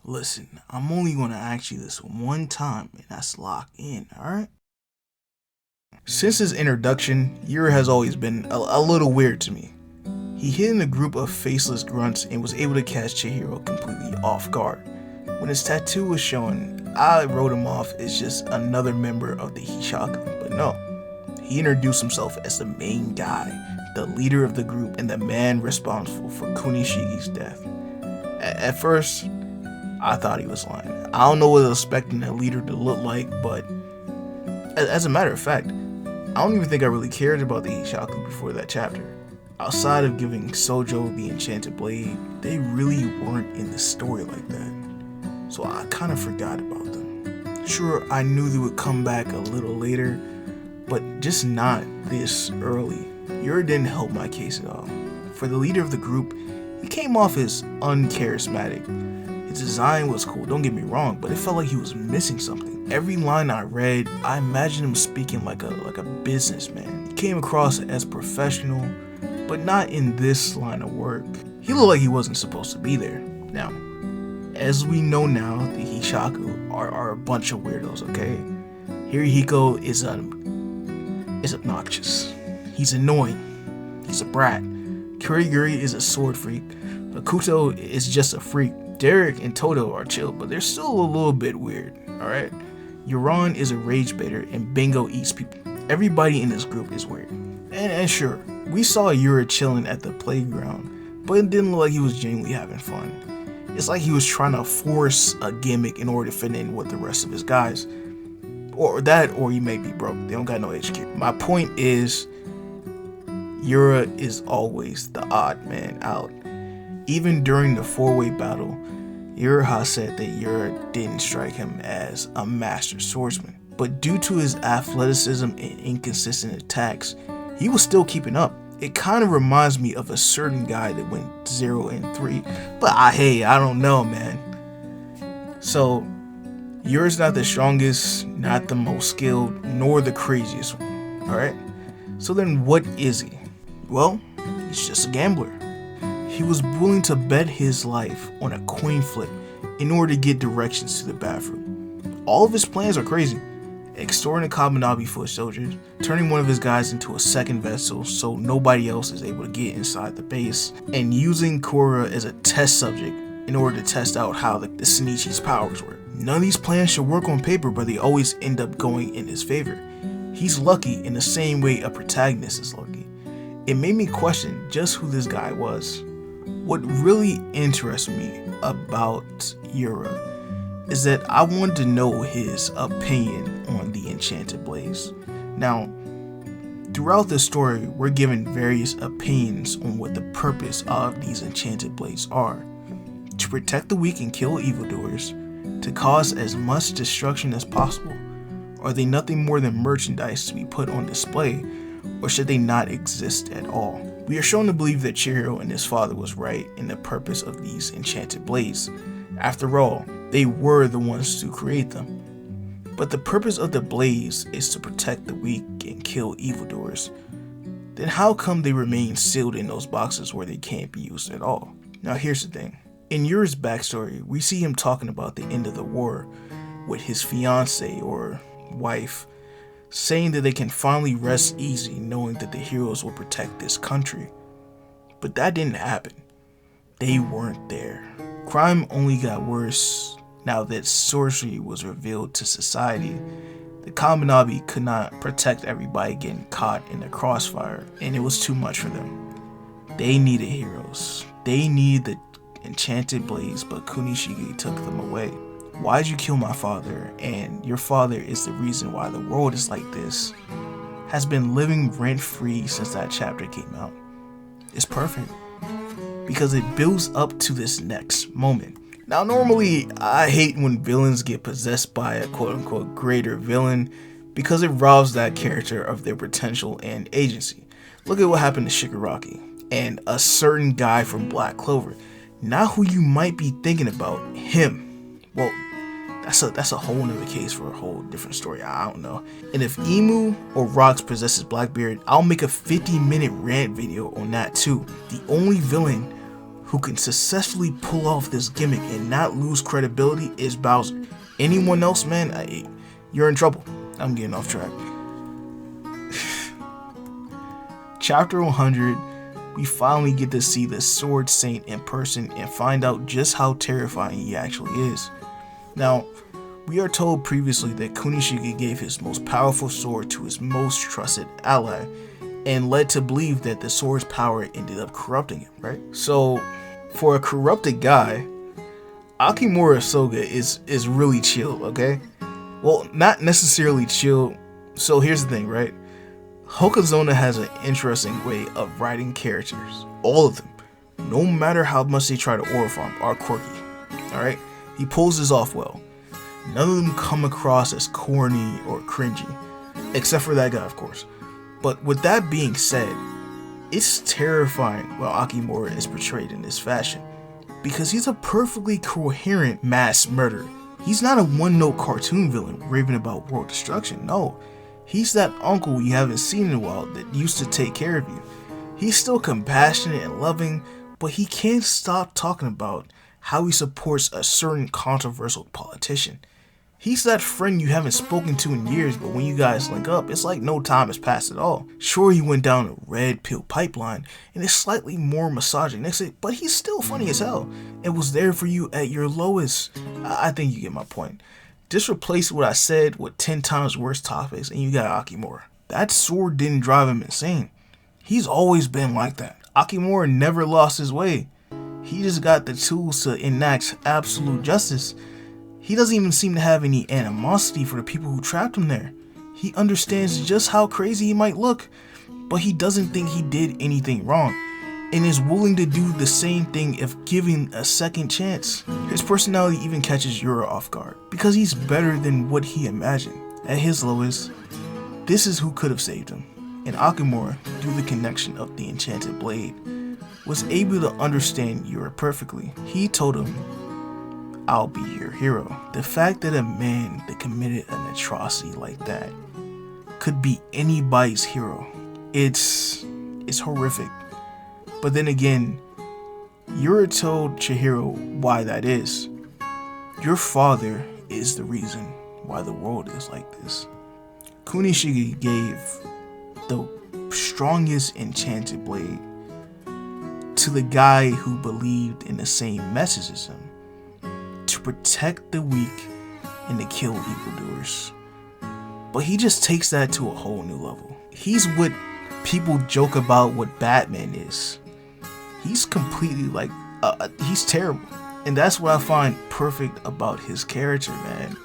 Listen, I'm only gonna ask you this one time, and that's locked in, alright? Since his introduction, Yura has always been a little weird to me. He hid in a group of faceless grunts and was able to catch Chihiro completely off guard. When his tattoo was shown, I wrote him off as just another member of the Hishaku, but no. He introduced himself as the main guy, the leader of the group, and the man responsible for Kunishiki's death. At first, I thought he was lying. I don't know what I was expecting a leader to look like, but as a matter of fact, I don't even think I really cared about the Hishaku before that chapter. Outside of giving Sojo the enchanted blade, they really weren't in the story like that. So I kind of forgot about them. Sure, I knew they would come back a little later, but just not this early. Yura didn't help my case at all. For the leader of the group, he came off as uncharismatic. His design was cool, don't get me wrong, but it felt like he was missing something. Every line I read, I imagined him speaking like a businessman. He came across as professional, but not in this line of work. He looked like he wasn't supposed to be there. Now, as we know now, the Hishaku are a bunch of weirdos, okay? Hirohiko is obnoxious. He's annoying. He's a brat. Kuriguri is a sword freak. Hakuto is just a freak. Derek and Toto are chill, but they're still a little bit weird, alright? Yuran is a rage baiter, and Bingo eats people. Everybody in this group is weird. And sure, we saw Yura chilling at the playground, but it didn't look like he was genuinely having fun. It's like he was trying to force a gimmick in order to fit in with the rest of his guys. Or that, or he may be broke. They don't got no HQ. My point is, Yura is always the odd man out. Even during the four-way battle, Yura said that Yura didn't strike him as a master swordsman. But due to his athleticism and inconsistent attacks, he was still keeping up. It kind of reminds me of a certain guy that went 0-3. But I don't know, man. So, Yura's not the strongest, not the most skilled, nor the craziest one. Alright? So then what is he? Well, he's just a gambler. He was willing to bet his life on a coin flip in order to get directions to the bathroom. All of his plans are crazy. Extorting a Kaminabi foot soldiers, turning one of his guys into a second vessel so nobody else is able to get inside the base, and using Korra as a test subject in order to test out how the Shinichi's powers work. None of these plans should work on paper, but they always end up going in his favor. He's lucky in the same way a protagonist is lucky. It made me question just who this guy was. What really interests me about Yura is that I wanted to know his opinion on the enchanted blades. Now, throughout the story, we're given various opinions on what the purpose of these enchanted blades are. To protect the weak and kill evildoers, to cause as much destruction as possible. Are they nothing more than merchandise to be put on display, or should they not exist at all? We are shown to believe that Chihiro and his father was right in the purpose of these enchanted blades. After all, they were the ones to create them. But the purpose of the blades is to protect the weak and kill evildoers. Then how come they remain sealed in those boxes where they can't be used at all? Now here's the thing. In Yura's backstory, we see him talking about the end of the war with his fiancée or wife, saying that they can finally rest easy knowing that the heroes will protect this country. But that didn't happen. They weren't there. Crime only got worse now that sorcery was revealed to society. The Kaminabi could not protect everybody getting caught in the crossfire, and it was too much for them. They needed heroes. They needed the enchanted blades, but Kunishiki took them away. Why'd you kill my father? And your father is the reason why the world is like this. Has been living rent-free since that chapter came out. It's perfect because it builds up to this next moment. Now, normally I hate when villains get possessed by a quote-unquote greater villain because it robs that character of their potential and agency. Look at what happened to Shigaraki and a certain guy from Black Clover. Not who you might be thinking about, him. Well, that's a whole nother case for a whole different story. I don't know. And if Emu or Rocks possesses Blackbeard, I'll make a 50-minute rant video on that too. The only villain who can successfully pull off this gimmick and not lose credibility is Bowser. Anyone else, man, you're in trouble. I'm getting off track. Chapter 100, we finally get to see the Sword Saint in person and find out just how terrifying he actually is. Now, we are told previously that Kunishige gave his most powerful sword to his most trusted ally, and led to believe that the sword's power ended up corrupting him, right? So, for a corrupted guy, Akemura Soga is really chill, okay? Well, not necessarily chill. So here's the thing, right? Hokozona has an interesting way of writing characters. All of them, no matter how much they try to orify, are quirky, alright? He pulls this off well. None of them come across as corny or cringy, except for that guy, of course. But with that being said, it's terrifying while Akemura is portrayed in this fashion, because he's a perfectly coherent mass murderer. He's not a one-note cartoon villain raving about world destruction, no. He's that uncle you haven't seen in a while that used to take care of you. He's still compassionate and loving, but he can't stop talking about how he supports a certain controversial politician. He's that friend you haven't spoken to in years, but when you guys link up, it's like no time has passed at all. Sure, he went down a red pill pipeline and is slightly more misogynistic, but he's still funny as hell and was there for you at your lowest. I think you get my point. Just replace what I said with 10 times worse topics and you got Akemura. That sword didn't drive him insane. He's always been like that. Akemura never lost his way. He just got the tools to enact absolute justice. He doesn't even seem to have any animosity for the people who trapped him there. He understands just how crazy he might look, but he doesn't think he did anything wrong, and is willing to do the same thing if given a second chance. His personality even catches Yura off guard, because he's better than what he imagined. At his lowest, this is who could have saved him, and Akemura, through the connection of the enchanted blade, was able to understand Yura perfectly. He told him, "I'll be your hero." The fact that a man that committed an atrocity like that could be anybody's hero, it's horrific. But then again, Yura told Chihiro why that is. Your father is the reason why the world is like this. Kunishige gave the strongest enchanted blade to the guy who believed in the same message as him, to protect the weak and to kill evildoers. But he just takes that to a whole new level. He's what people joke about what Batman is. He's completely he's terrible. And that's what I find perfect about his character, man.